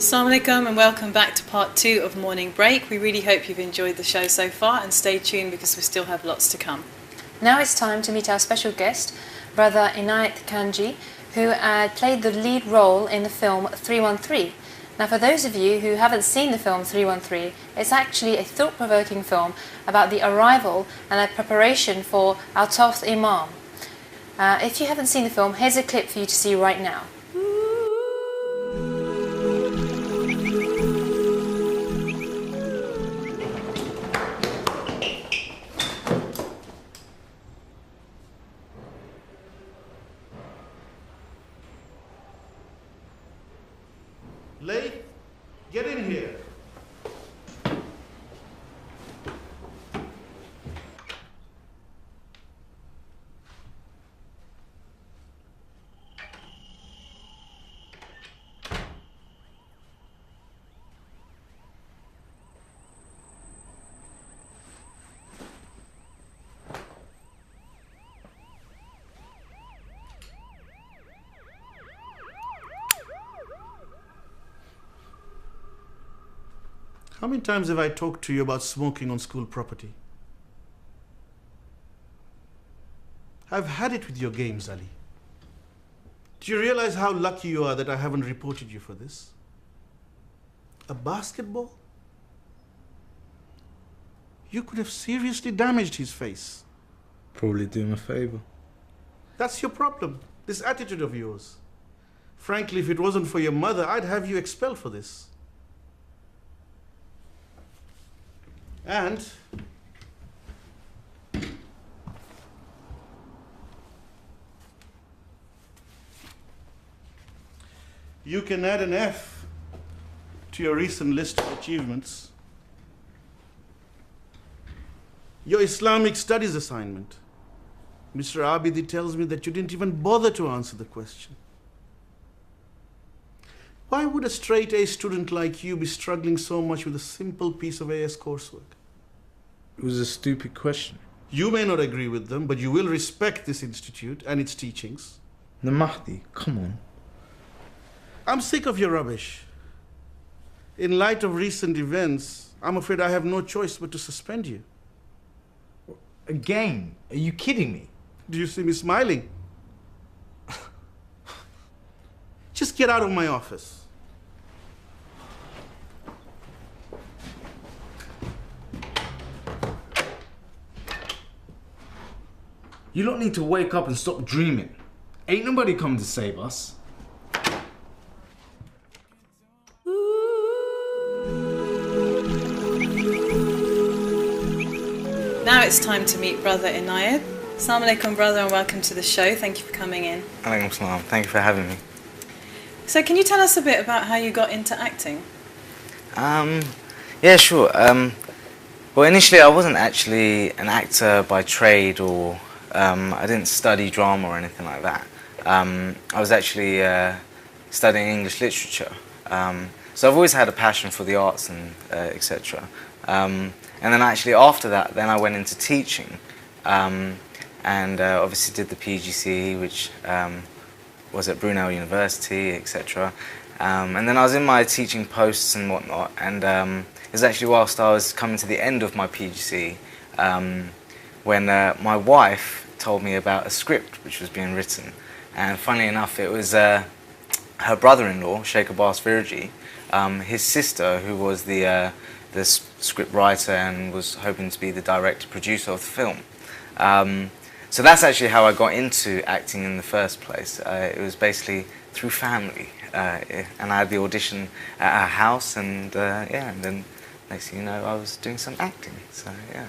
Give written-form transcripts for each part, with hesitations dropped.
Assalamu alaikum and welcome back to part 2 of Morning Break. We really hope you've enjoyed the show so far and stay tuned because we still have lots to come. Now it's time to meet our special guest, Brother Inayat Kanji, who played the lead role in the film 313. Now for those of you who haven't seen the film 313, it's actually a thought-provoking film about the arrival and the preparation for our 12th Imam. If you haven't seen the film, here's a clip for you to see right now. Late, get in here. How many times have I talked to you about smoking on school property? I've had it with your games, Ali. Do you realize how lucky you are that I haven't reported you for this? A basketball? You could have seriously damaged his face. Probably do him a favor. That's your problem, this attitude of yours. Frankly, if it wasn't for your mother, I'd have you expelled for this. And you can add an F to your recent list of achievements. Your Islamic studies assignment. Mr. Abidi tells me that you didn't even bother to answer the question. Why would a straight A student like you be struggling so much with a simple piece of AS coursework? It was a stupid question. You may not agree with them, but you will respect this institute and its teachings. The Mahdi, come on. I'm sick of your rubbish. In light of recent events, I'm afraid I have no choice but to suspend you. Again? Are you kidding me? Do you see me smiling? Just get out of my office. You don't need to wake up and stop dreaming. Ain't nobody coming to save us. Now it's time to meet Brother Inayat. Assalamu alaikum, brother, and welcome to the show. Thank you for coming in. Alaikum salam. Thank you for having me. So can you tell us a bit about how you got into acting? Yeah, sure. Well, initially I wasn't actually an actor by trade, or I didn't study drama or anything like that. I was actually studying English literature. So I've always had a passion for the arts and etc. And then actually after that, then I went into teaching, and obviously did the PGCE, which was at Brunel University, etc. And then I was in my teaching posts and whatnot, and it was actually whilst I was coming to the end of my PGCE when my wife told me about a script which was being written. And funnily enough, it was her brother-in-law, Sheikh Abbas Virji, his sister, who was the script writer and was hoping to be the director-producer of the film. So that's actually how I got into acting in the first place. It was basically through family, and I had the audition at her house, and yeah, and then next thing you know, I was doing some acting. So yeah.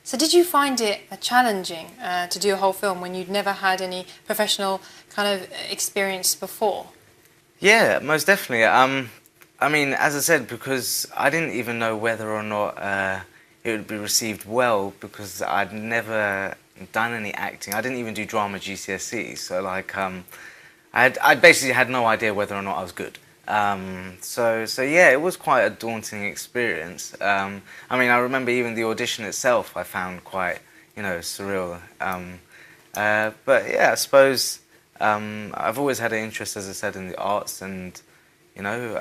So did you find it challenging to do a whole film when you'd never had any professional kind of experience before? Yeah, most definitely. I mean, as I said, because I didn't even know whether or not it would be received well, because I'd never done any acting. I didn't even do drama GCSE, so like I basically had no idea whether or not I was good. So yeah, it was quite a daunting experience. I mean, I remember even the audition itself I found quite, you know, surreal. But yeah, I suppose I've always had an interest, as I said, in the arts, and You know,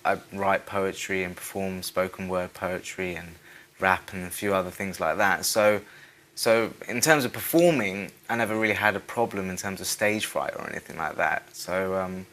I write poetry and perform spoken word poetry and rap and a few other things like that. So in terms of performing, I never really had a problem in terms of stage fright or anything like that. So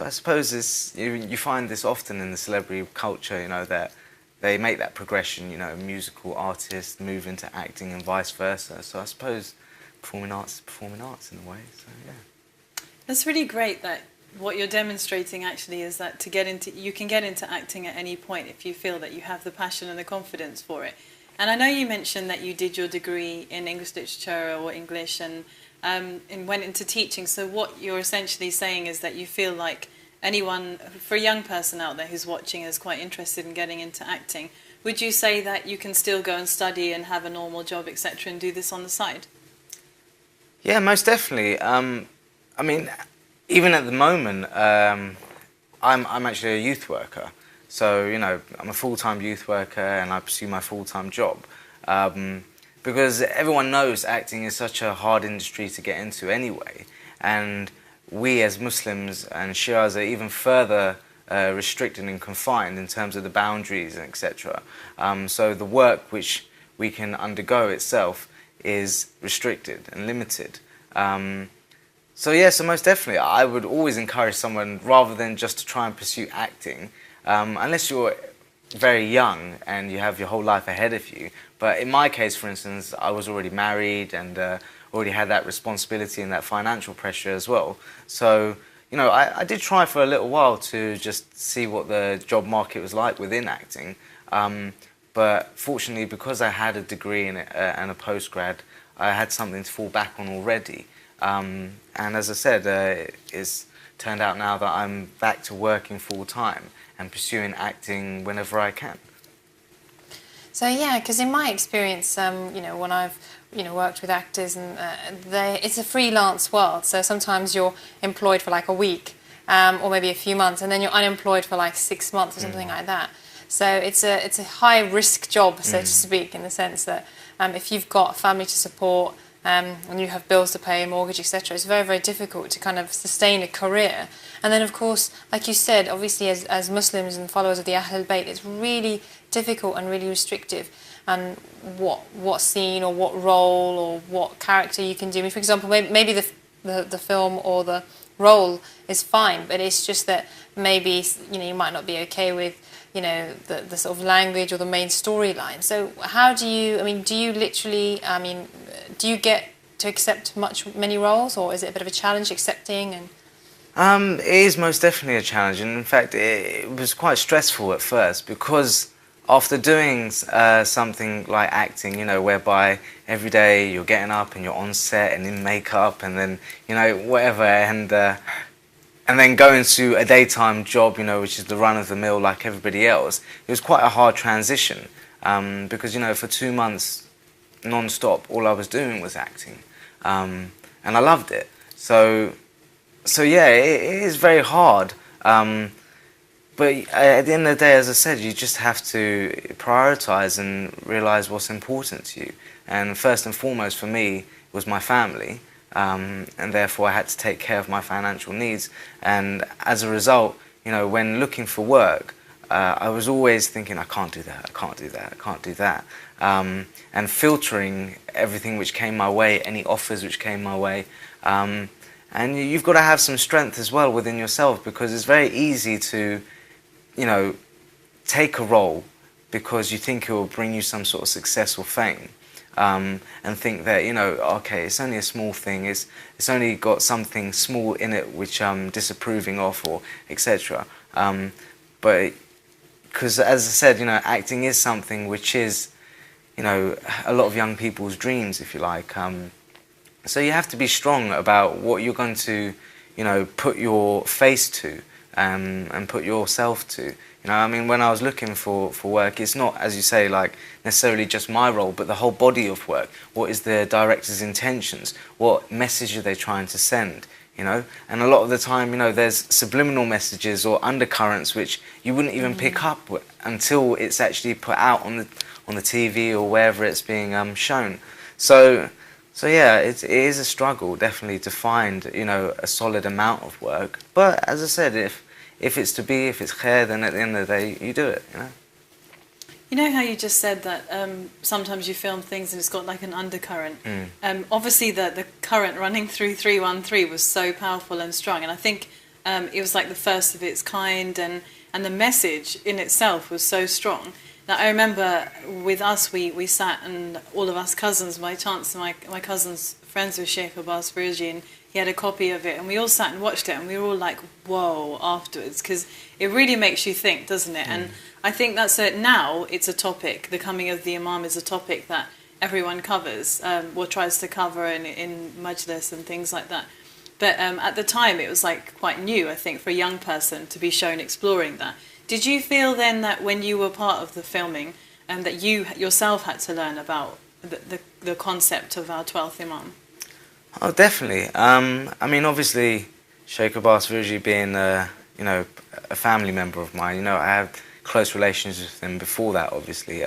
I suppose you find this often in the celebrity culture, you know, that they make that progression, you know, musical artists move into acting and vice versa. So I suppose performing arts is performing arts in a way, so yeah. That's really great that what you're demonstrating actually is that you can get into acting at any point if you feel that you have the passion and the confidence for it. And I know you mentioned that you did your degree in English literature or English and went into teaching. So what you're essentially saying is that you feel like anyone, for a young person out there who's watching is quite interested in getting into acting, would you say that you can still go and study and have a normal job, etc., and do this on the side? Yeah, most definitely. I mean, even at the moment, I'm actually a youth worker. So, you know, I'm a full-time youth worker and I pursue my full-time job. Because everyone knows acting is such a hard industry to get into anyway. And we as Muslims and Shias are even further restricted and confined in terms of the boundaries, etc. So the work which we can undergo itself is restricted and limited. So yeah, so most definitely, I would always encourage someone, rather than just to try and pursue acting, unless you're very young and you have your whole life ahead of you. But in my case, for instance, I was already married and already had that responsibility and that financial pressure as well. So, you know, I did try for a little while to just see what the job market was like within acting. But fortunately, because I had a degree in it, and a postgrad, I had something to fall back on already. And as I said, it's turned out now that I'm back to working full time and pursuing acting whenever I can. So yeah, because in my experience, you know, when I've worked with actors, and it's a freelance world. So sometimes you're employed for like a week, or maybe a few months, and then you're unemployed for like 6 months or something like that. So it's a high risk job, so to speak, in the sense that if you've got a family to support, and you have bills to pay, mortgage, etc., it's very, very difficult to kind of sustain a career. And then, of course, like you said, obviously as Muslims and followers of the Ahlul Bayt, it's really difficult and really restrictive and what scene or what role or what character you can do. I mean, for example, maybe the film or the role is fine, but it's just that maybe, you know, you might not be okay with, you know, the sort of language or the main storyline. So how do you, I mean, do you literally, I mean, do you get to accept many roles, or is it a bit of a challenge accepting? And it is most definitely a challenge, and in fact it was quite stressful at first, because after doing something like acting, you know, whereby every day you're getting up and you're on set and in makeup and then, you know, whatever, and then going to a daytime job, you know, which is the run of the mill like everybody else, it was quite a hard transition, because, you know, for 2 months non-stop all I was doing was acting, and I loved it. So yeah, it is very hard, but at the end of the day, as I said, you just have to prioritize and realize what's important to you. And first and foremost for me was my family, and therefore I had to take care of my financial needs. And as a result, you know, when looking for work, I was always thinking, I can't do that, I can't do that, I can't do that. And filtering everything which came my way, any offers which came my way. And you've got to have some strength as well within yourself, because it's very easy to, you know, take a role because you think it will bring you some sort of success or fame, and think that, you know, okay, it's only a small thing, it's only got something small in it which I'm disapproving of, or etc. But because, as I said, you know, acting is something which is, you know, a lot of young people's dreams, if you like. So you have to be strong about what you're going to, you know, put your face to, and put yourself to. You know, I mean, when I was looking for work, it's not, as you say, like necessarily just my role, but the whole body of work. What is the director's intentions? What message are they trying to send? You know, and a lot of the time, you know, there's subliminal messages or undercurrents which you wouldn't even pick up until it's actually put out on the TV or wherever it's being shown. So yeah, it is a struggle, definitely, to find, you know, a solid amount of work. But as I said, if if it's to be, if it's khair, then at the end of the day, you do it, you know. You know how you just said that sometimes you film things and it's got like an undercurrent. Obviously, the current running through 313 was so powerful and strong, and I think it was like the first of its kind, and the message in itself was so strong. Now, I remember with us, we sat, and all of us cousins, my cousin's friends with Sheikh Abbas Firji, and he had a copy of it, and we all sat and watched it, and we were all like, whoa, afterwards, because it really makes you think, doesn't it? And I think that's it. Now it's a topic. The coming of the Imam is a topic that everyone covers, or tries to cover in majlis and things like that. But at the time, it was like quite new, I think, for a young person to be shown exploring that. Did you feel then that when you were part of the filming, that you yourself had to learn about the concept of our 12th Imam? Oh, definitely. I mean, obviously, Sheikh Abbas Firji being, you know, a family member of mine, you know, I have close relations with him before that, obviously.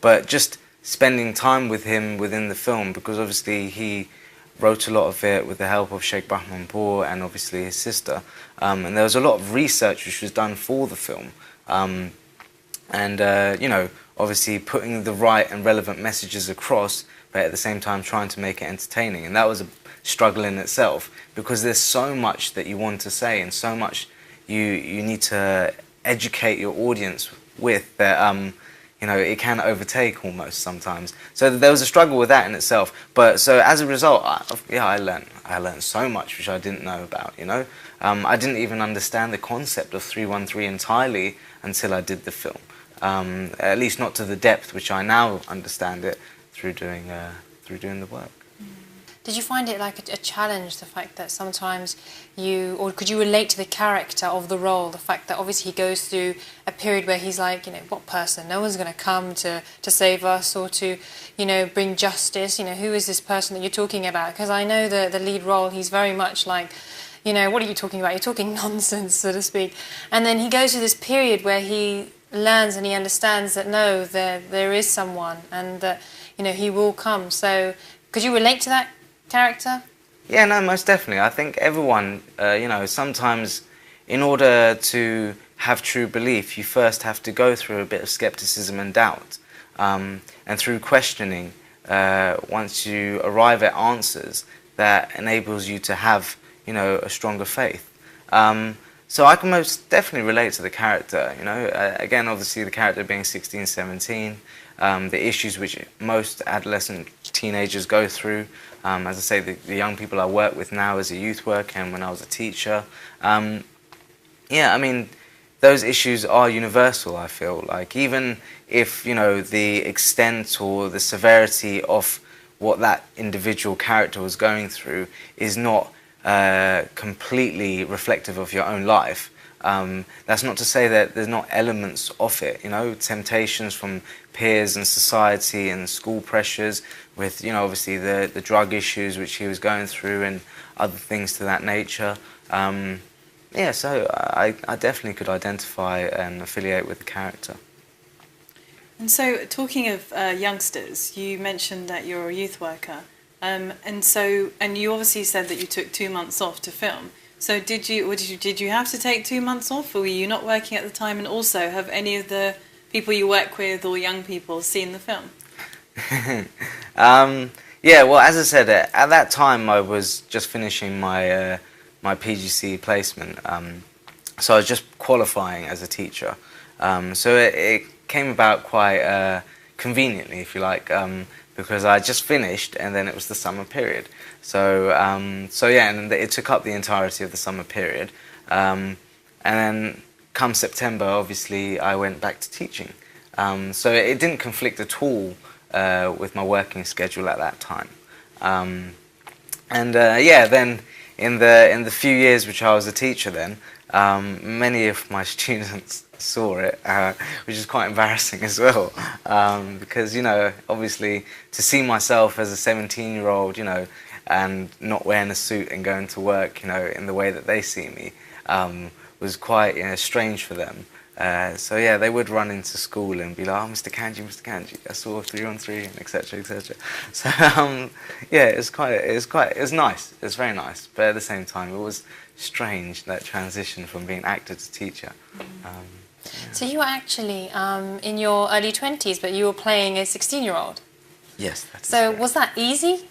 But just spending time with him within the film, because obviously he wrote a lot of it with the help of Sheikh Bahmanpour and obviously his sister. And there was a lot of research which was done for the film. You know, obviously putting the right and relevant messages across, but at the same time trying to make it entertaining. And that was a struggle in itself, because there's so much that you want to say and so much you need to educate your audience with that, you know, it can overtake almost sometimes. So there was a struggle with that in itself. But so as a result, I learned so much which I didn't know about, you know. I didn't even understand the concept of 313 entirely until I did the film. At least not to the depth which I now understand it through doing the work. Did you find it like a challenge, the fact that sometimes or could you relate to the character of the role, the fact that obviously he goes through a period where he's like, you know, what person? No one's going to come to save us or to, you know, bring justice. You know, who is this person that you're talking about? Because I know the lead role, he's very much like, you know, what are you talking about? You're talking nonsense, so to speak. And then he goes through this period where he learns and he understands that no, there is someone, and that, you know, he will come. So could you relate to that character? Yeah, no, most definitely. I think everyone, you know, sometimes in order to have true belief, you first have to go through a bit of skepticism and doubt. And through questioning, once you arrive at answers, that enables you to have, you know, a stronger faith. So I can most definitely relate to the character, you know. Again, obviously the character being 16, 17, the issues which most adolescent teenagers go through. As I say, the young people I work with now as a youth worker and when I was a teacher. Yeah, I mean, those issues are universal, I feel. Like, even if, you know, the extent or the severity of what that individual character was going through is not completely reflective of your own life, that's not to say that there's not elements of it, you know, temptations from peers and society and school pressures with, you know, obviously the drug issues which he was going through and other things to that nature. Yeah, so I definitely could identify and affiliate with the character. And so, talking of youngsters, you mentioned that you're a youth worker, and you obviously said that you took 2 months off to film. So did you have to take 2 months off, or were you not working at the time? And also, have any of the people you work with or young people seen the film? Yeah, well, as I said, at that time I was just finishing my my PGC placement, so I was just qualifying as a teacher. So it came about quite conveniently, if you like, because I just finished and then it was the summer period. So yeah, and it took up the entirety of the summer period. And then come September, obviously, I went back to teaching. So it didn't conflict at all with my working schedule at that time. Yeah, then in the few years which I was a teacher then, many of my students saw it, which is quite embarrassing as well, because, you know, obviously to see myself as a 17-year-old, you know, and not wearing a suit and going to work, you know, in the way that they see me, was quite, you know, strange for them. So yeah, they would run into school and be like, "Oh, Mr. Kanji, I saw 3-on-3," and etc. etc. So yeah, it was nice. It was very nice, but at the same time, it was strange, that transition from being actor to teacher. So you were actually in your early 20s, but you were playing a 16-year-old. Yes. That is So correct. was that easy?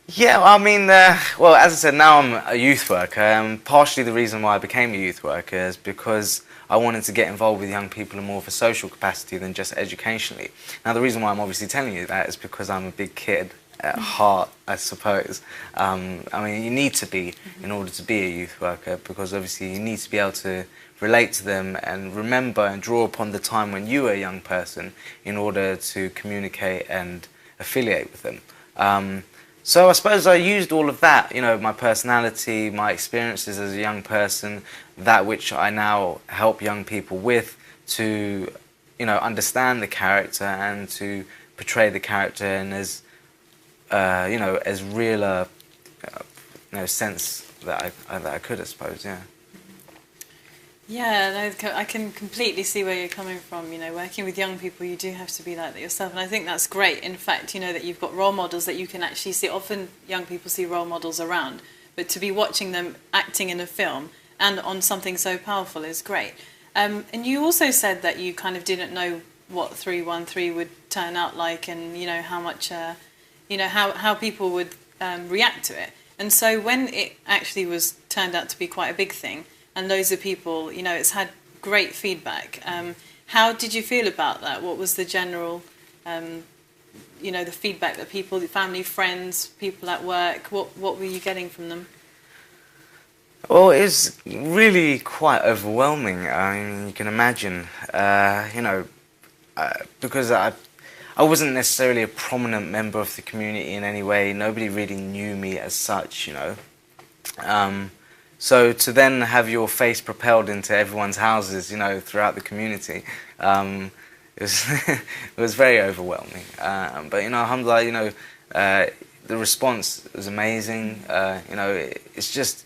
Yeah, I mean, well, as I said, now I'm a youth worker. Partially the reason why I became a youth worker is because I wanted to get involved with young people in more of a social capacity than just educationally. Now, the reason why I'm obviously telling you that is because I'm a big kid at heart, I suppose. I mean, you need to be in order to be a youth worker, because obviously you need to be able to relate to them and remember and draw upon the time when you were a young person in order to communicate and affiliate with them. So I suppose I used all of that, you know, my personality, my experiences as a young person, that which I now help young people with, to, you know, understand the character and to portray the character in as, you know, as real a sense that I could, I suppose, yeah. Yeah, no, I can completely see where you're coming from. You know, working with young people, you do have to be like that yourself, and I think that's great. In fact, you know, that you've got role models that you can actually see. Often young people see role models around, but to be watching them acting in a film and on something so powerful is great. And you also said that you kind of didn't know what 313 would turn out like, and you know how much, you know how people would react to it. And so when it actually was turned out to be quite a big thing, and loads of people, you know, it's had great feedback. How did you feel about that? What was the general, you know, the feedback that people, family, friends, people at work, what were you getting from them? Well, it's really quite overwhelming. I mean, you can imagine, you know, because I wasn't necessarily a prominent member of the community in any way. Nobody really knew me as such, you know. So to then have your face propelled into everyone's houses, you know, throughout the community, it was it was very overwhelming. But you know, alhamdulillah, you know, the response was amazing. You know, it's just,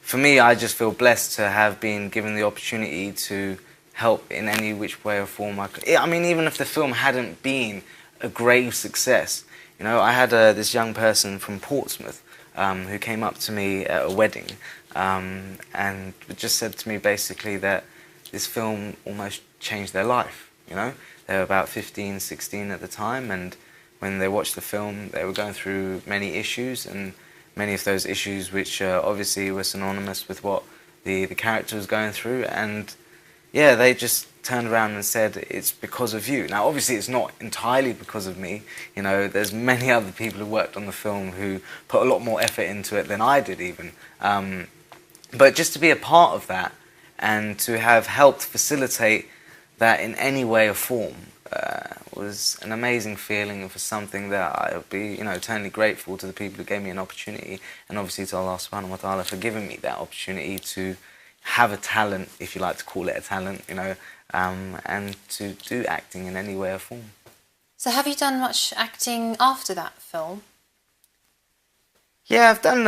for me, I just feel blessed to have been given the opportunity to help in any which way or form I could. I mean, even if the film hadn't been a great success, you know, I had this young person from Portsmouth who came up to me at a wedding. And just said to me basically that this film almost changed their life, you know. They were about 15, 16 at the time, and when they watched the film they were going through many issues, and many of those issues which obviously were synonymous with what the character was going through, and yeah, they just turned around and said, "It's because of you." Now obviously it's not entirely because of me, you know, there's many other people who worked on the film who put a lot more effort into it than I did even. But just to be a part of that and to have helped facilitate that in any way or form was an amazing feeling, for something that I would be, you know, eternally grateful to the people who gave me an opportunity, and obviously to Allah subhanahu wa ta'ala for giving me that opportunity to have a talent, if you like to call it a talent, you know, and to do acting in any way or form. So have you done much acting after that film? Yeah, I've done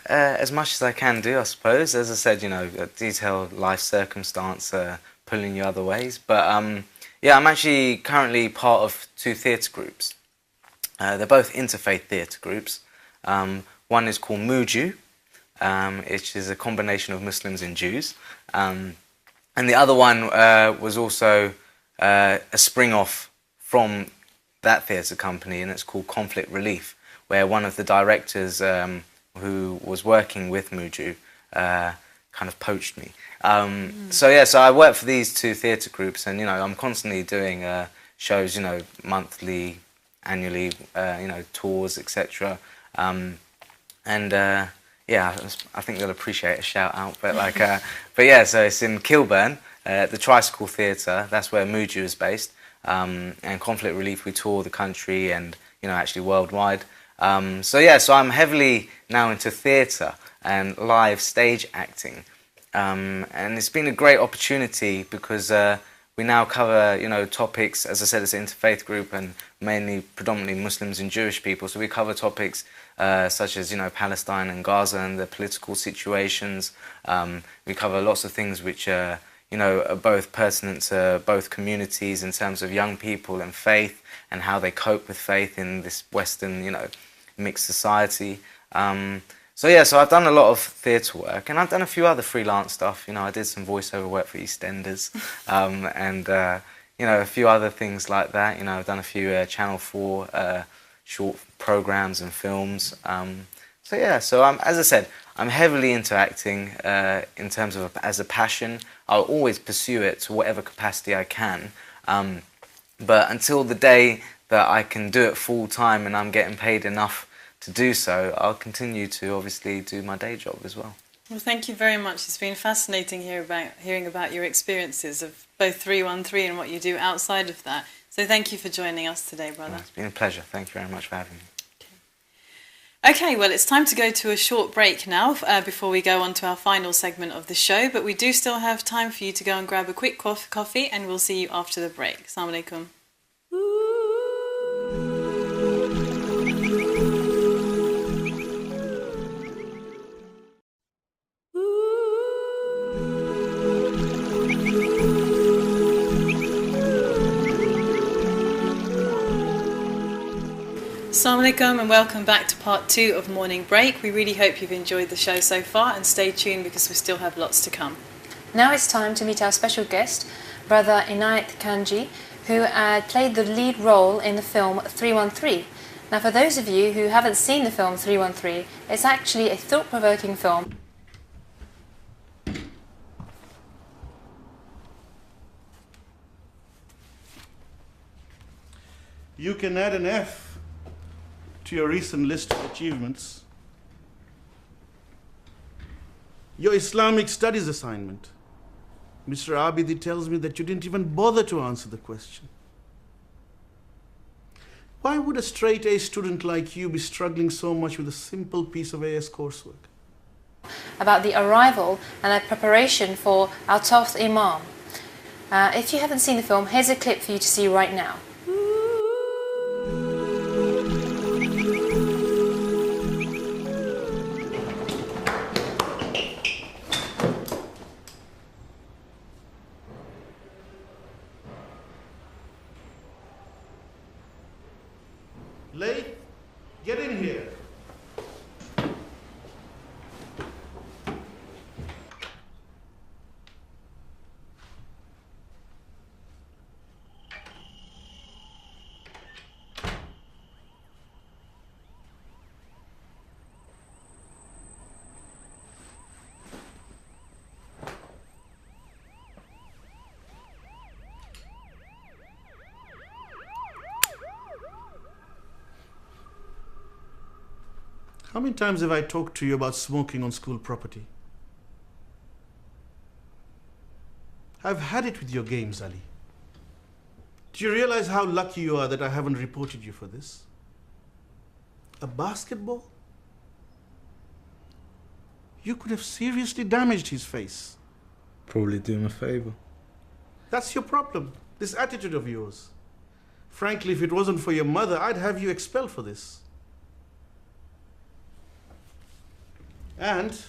as much as I can do, I suppose. As I said, you know, a detailed life circumstance pulling you other ways. But yeah, I'm actually currently part of 2 theatre groups. They're both interfaith theatre groups. One is called Muju, which is a combination of Muslims and Jews. And the other one was also a spring-off from that theatre company, and it's called Conflict Relief, where one of the directors who was working with Muju kind of poached me. So yeah, so I work for these 2 theatre groups, and you know, I'm constantly doing shows, you know, monthly, annually, you know, tours, etc. Yeah, I think they'll appreciate a shout out. But like, but yeah, so it's in Kilburn, at the Tricycle Theatre. That's where Muju is based. And Conflict Relief, we tour the country and, you know, actually worldwide. So yeah, so I'm heavily now into theatre and live stage acting, and it's been a great opportunity because we now cover, you know, topics. As I said, it's an interfaith group and mainly predominantly Muslims and Jewish people. So we cover topics such as, you know, Palestine and Gaza and the political situations. We cover lots of things which are both pertinent to both communities in terms of young people and faith and how they cope with faith in this Western, mixed society. So I've done a lot of theatre work, and I've done a few other freelance stuff. I did some voiceover work for EastEnders, and a few other things like that. I've done a few Channel 4 short programs and films. As I said, I'm heavily into acting in terms of as a passion. I'll always pursue it to whatever capacity I can. But until the day that I can do it full time and I'm getting paid enough to do so, I'll continue to obviously do my day job as well. Well, thank you very much. It's been fascinating hearing about your experiences of both 313 and what you do outside of that. So thank you for joining us today, brother. It's been a pleasure. Thank you very much for having me. Okay, well, it's time to go to a short break now before we go on to our final segment of the show. But we do still have time for you to go and grab a quick coffee, and we'll see you after the break. Assalamu alaikum. Assalamu alaikum and welcome back to part 2 of Morning Break. We really hope you've enjoyed the show so far, and stay tuned because we still have lots to come. Now it's time to meet our special guest, Brother Inayat Kanji, who played the lead role in the film 313. Now for those of you who haven't seen the film 313, it's actually a thought-provoking film. You can add an F to your recent list of achievements. Your Islamic studies assignment. Mr. Abidi tells me that you didn't even bother to answer the question. Why would a straight A student like you be struggling so much with a simple piece of AS coursework? About the arrival and the preparation for our 12th Imam. If you haven't seen the film, here's a clip for you to see right now. Lady, get in here. How many times have I talked to you about smoking on school property? I've had it with your games, Ali. Do you realize how lucky you are that I haven't reported you for this? A basketball? You could have seriously damaged his face. Probably do him a favour. That's your problem, this attitude of yours. Frankly, if it wasn't for your mother, I'd have you expelled for this. And